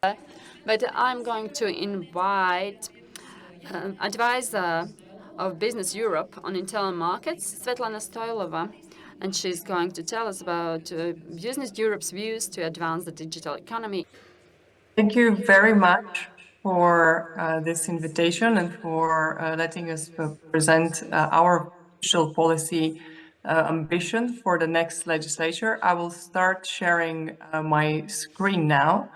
but I'm going to invite advisor of Business Europe on internal markets, Svetlana Stoilova, and she's going to tell us about Business Europe's views to advance the digital economy. Thank you very much for this invitation and for letting us present our digital policy ambition for the next legislature. I will start sharing my screen now,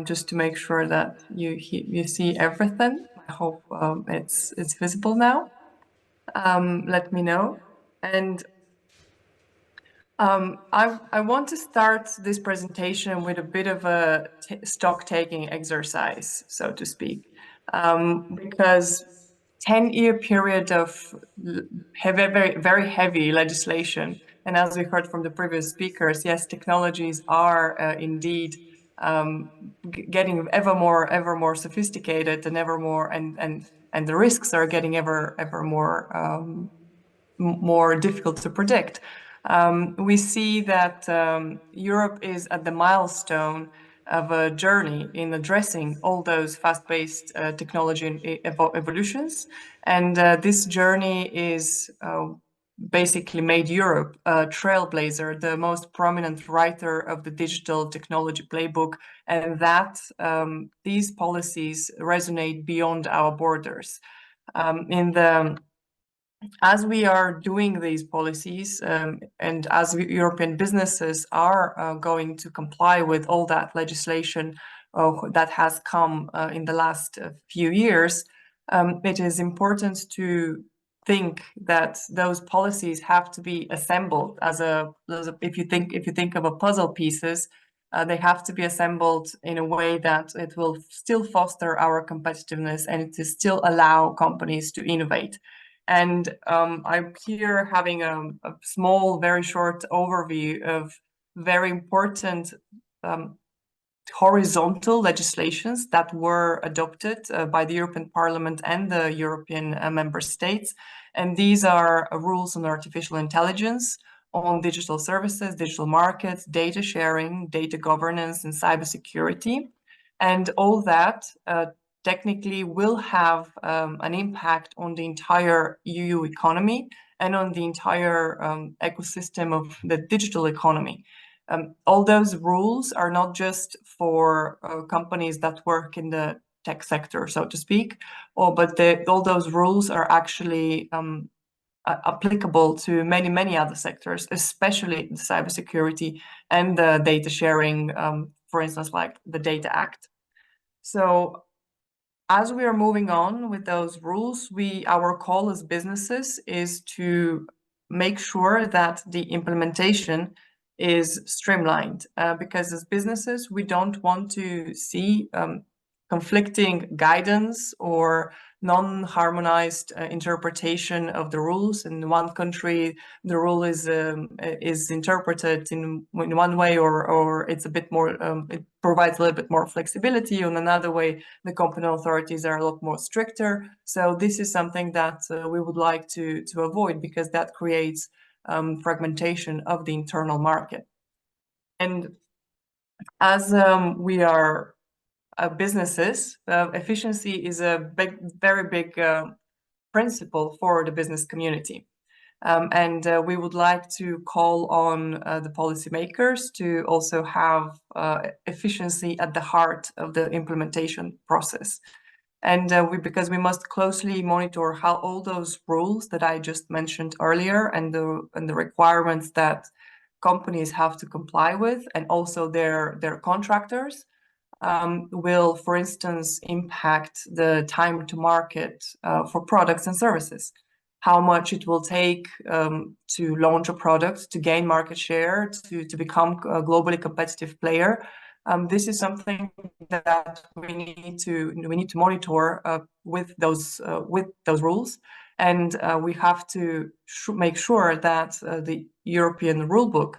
just to make sure that you see everything. I hope it's visible now. Let me know. And I want to start this presentation with a bit of a stock-taking exercise, so to speak, because 10-year period of very heavy legislation, and as we heard from the previous speakers, yes, technologies are indeed getting ever more sophisticated and ever more, and the risks are getting ever more difficult to predict. We see that Europe is at the milestone of a journey in addressing all those fast-paced technology evolutions. And this journey is basically made Europe a trailblazer, the most prominent writer of the digital technology playbook, and that these policies resonate beyond our borders. As we are doing these policies, and as European businesses are going to comply with all that legislation that has come in the last few years, it is important to think that those policies have to be assembled if you think of a puzzle pieces. They have to be assembled in a way that it will still foster our competitiveness and it will still allow companies to innovate. And I'm here having a small, very short overview of very important horizontal legislations that were adopted by the European Parliament and the European member states. And these are rules on artificial intelligence, on digital services, digital markets, data sharing, data governance, and cybersecurity. And all that technically will have an impact on the entire EU economy and on the entire ecosystem of the digital economy. All those rules are not just for companies that work in the tech sector, so to speak, but all those rules are actually applicable to many other sectors, especially the cybersecurity and the data sharing, for instance, like the Data Act. So as we are moving on with those rules, our call as businesses is to make sure that the implementation is streamlined, because as businesses, we don't want to see conflicting guidance or non-harmonized interpretation of the rules. In one country, the rule is interpreted in one way, or it's a bit more. It provides a little bit more flexibility. On another way, the company authorities are a lot more stricter. So this is something that we would like to avoid, because that creates fragmentation of the internal market. And as we are businesses, efficiency is a very big principle for the business community. And we would like to call on the policymakers to also have efficiency at the heart of the implementation process. And because we must closely monitor how all those rules that I just mentioned earlier and the requirements that companies have to comply with, and also their contractors, will, for instance, impact the time to market for products and services. How much it will take to launch a product, to gain market share, to become a globally competitive player. This is something that we need to monitor with those rules, and we have to make sure that the European rulebook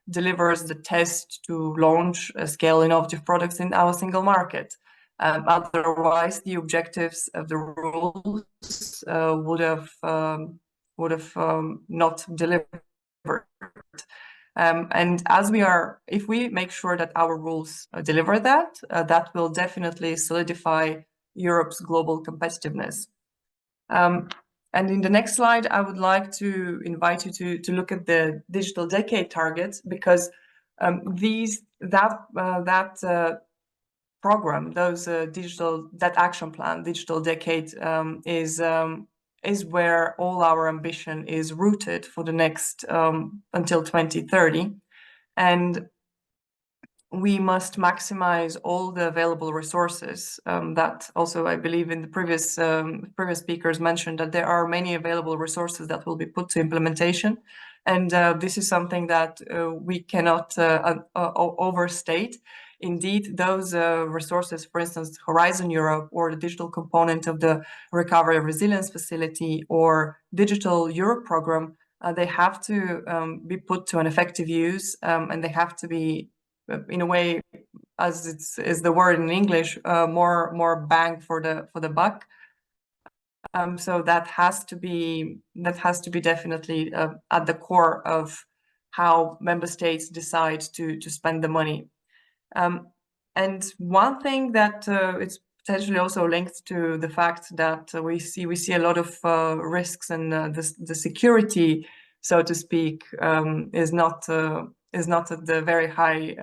delivers the test to launch scale innovative products in our single market. Otherwise, the objectives of the rules would have not delivered. And if we make sure that our rules deliver that, that will definitely solidify Europe's global competitiveness. And in the next slide, I would like to invite you to look at the digital decade targets, because that program, that action plan, digital decade, is where all our ambition is rooted for the next until 2030. And we must maximize all the available resources. That also, I believe, in the previous speakers mentioned that there are many available resources that will be put to implementation, and this is something that we cannot overstate. Indeed, those resources, for instance, Horizon Europe, or the digital component of the Recovery and Resilience Facility, or Digital Europe program, they have to be put to an effective use, and they have to be, in a way, as is the word in English, more bang for the buck. So that has to be definitely at the core of how member states decide to spend the money. And one thing that it's potentially also linked to the fact that we see a lot of risks, and the security, so to speak, is not at the very high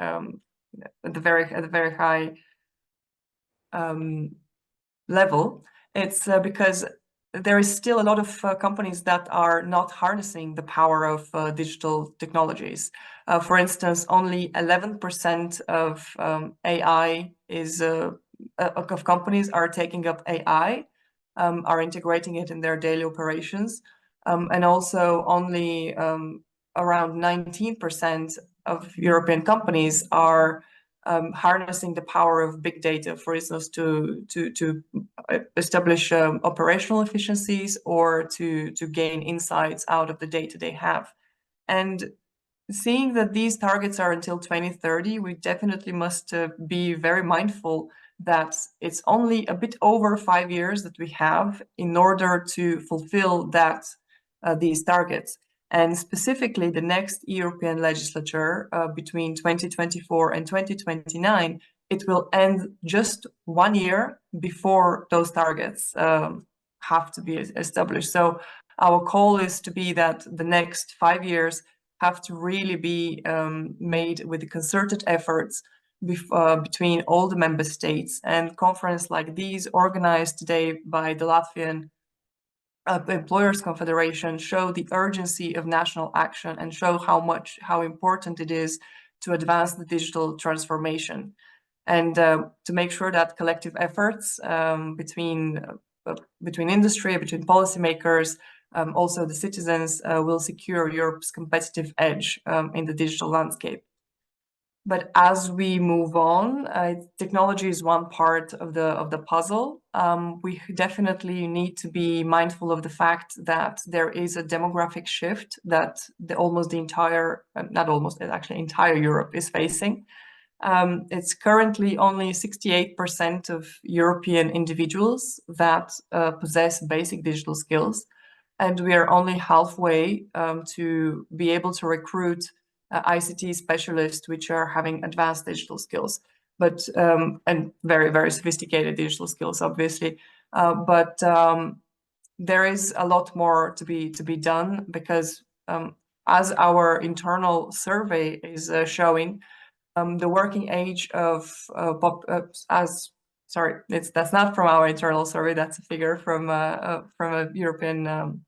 level. It's because there is still a lot of companies that are not harnessing the power of digital technologies. For instance, only 11% of AI of companies are taking up AI, are integrating it in their daily operations, and also only around 19% of European companies are harnessing the power of big data, for instance, to establish operational efficiencies, or to gain insights out of the data they have. And seeing that these targets are until 2030, we definitely must be very mindful that it's only a bit over 5 years that we have in order to fulfill these targets. And specifically, the next European legislature, between 2024 and 2029, it will end just 1 year before those targets have to be established. So our call is to be that the next 5 years have to really be made with concerted efforts between all the member states. And conferences like these, organized today by the Latvian Employers Confederation, show the urgency of national action, and show how important it is to advance the digital transformation, and to make sure that collective efforts between industry, between policymakers, also the citizens, will secure Europe's competitive edge in the digital landscape. But as we move on, technology is one part of the puzzle. We definitely need to be mindful of the fact that there is a demographic shift that entire Europe is facing. It's currently only 68% of European individuals that possess basic digital skills, and we are only halfway to be able to recruit ICT specialists which are having advanced digital skills, but and very, very sophisticated digital skills, obviously. But there is a lot more to be done, because as our internal survey is showing, the working age of that's not from our internal survey, that's a figure from a European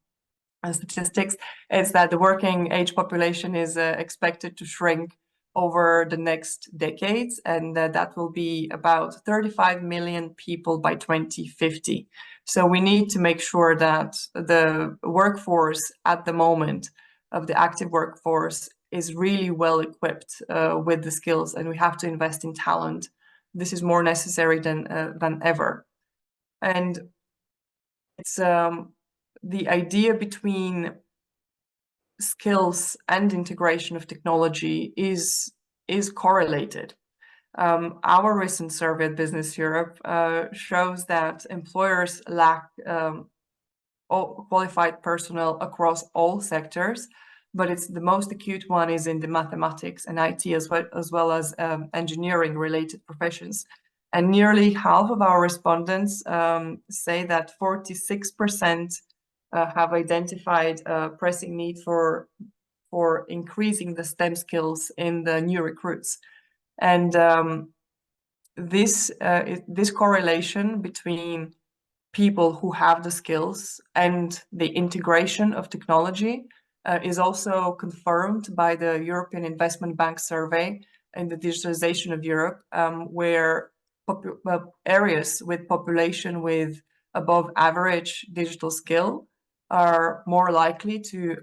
statistics, is that the working age population is expected to shrink over the next decades, and that will be about 35 million people by 2050. So we need to make sure that the workforce at the moment of the active workforce is really well equipped with the skills, and we have to invest in talent. This is more necessary than ever. And it's the idea between skills and integration of technology is correlated. Our recent survey at Business Europe shows that employers lack qualified personnel across all sectors, but it's the most acute one is in the mathematics and IT as well as engineering related professions. And nearly half of our respondents say that 46% have identified a pressing need for increasing the STEM skills in the new recruits. And this correlation between people who have the skills and the integration of technology is also confirmed by the European Investment Bank survey in the digitalization of Europe, where areas with population with above average digital skill are more likely to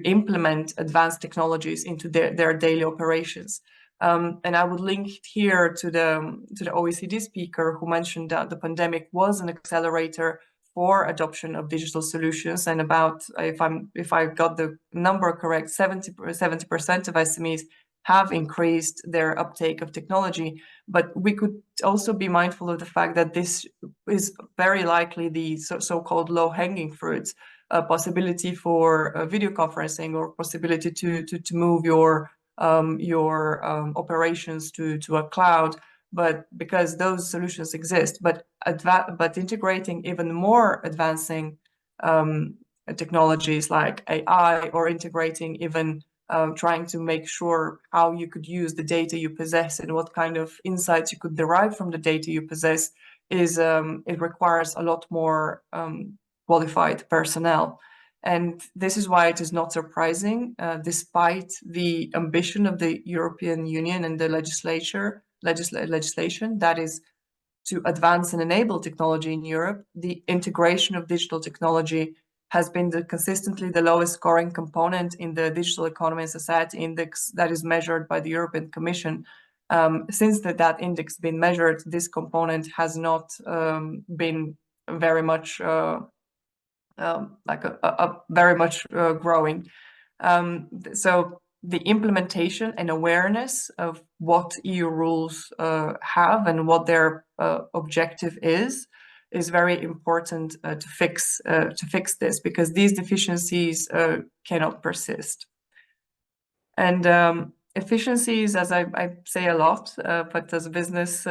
implement advanced technologies into their daily operations. And I would link here to the OECD speaker who mentioned that the pandemic was an accelerator for adoption of digital solutions, and about, if I got the number correct, 70% of SMEs have increased their uptake of technology. But we could also be mindful of the fact that this is very likely the so-called low-hanging fruits, a possibility for video conferencing or possibility to move your operations to a cloud, but because those solutions exist, but integrating even more advancing technologies like AI, or integrating even trying to make sure how you could use the data you possess and what kind of insights you could derive from the data you possess is it requires a lot more qualified personnel. And this is why it is not surprising, despite the ambition of the European Union and the legislation that is to advance and enable technology in Europe, the integration of digital technology has been consistently the lowest scoring component in the Digital Economy and Society Index that is measured by the European Commission. Since that index has been measured, this component has not been very much very much growing. So the implementation and awareness of what EU rules have and what their objective is very important to fix this, because these deficiencies cannot persist. And efficiencies, as I say a lot, but as a business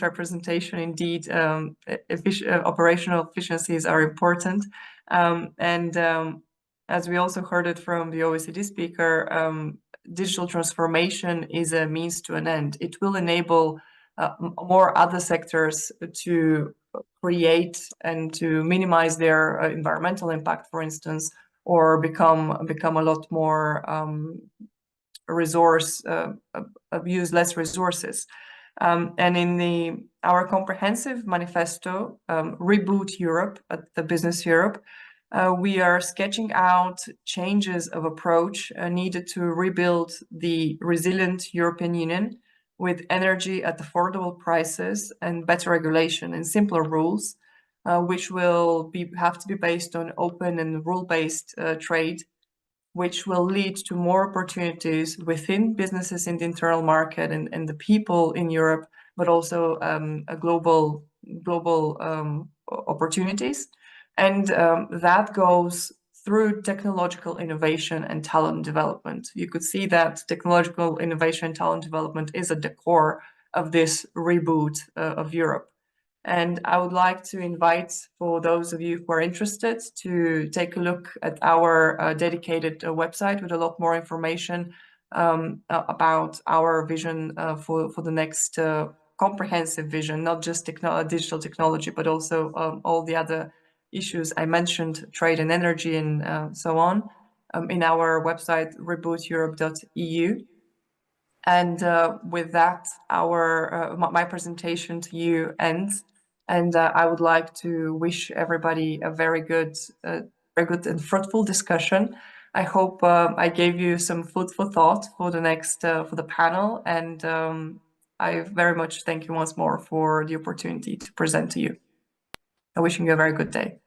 representation, indeed, operational efficiencies are important. As we also heard it from the OECD speaker, digital transformation is a means to an end. It will enable more other sectors to create and to minimize their environmental impact, for instance, or become a lot more use less resources. And in our comprehensive manifesto, Reboot Europe at the Business Europe, we are sketching out changes of approach needed to rebuild the resilient European Union with energy at affordable prices and better regulation and simpler rules, which will have to be based on open and rule-based trade, which will lead to more opportunities within businesses in the internal market and the people in Europe, but also a global opportunities. And that goes through technological innovation and talent development. You could see that technological innovation and talent development is at the core of this reboot of Europe. And I would like to invite, for those of you who are interested, to take a look at our dedicated website with a lot more information about our vision for the next comprehensive vision, not just digital technology, but also all the other issues I mentioned, trade and energy and so on, in our website, rebooteurope.eu. And with that, my presentation to you ends. And I would like to wish everybody a very good and fruitful discussion. I hope I gave you some food for thought for the panel. And I very much thank you once more for the opportunity to present to you. I'm wishing you a very good day.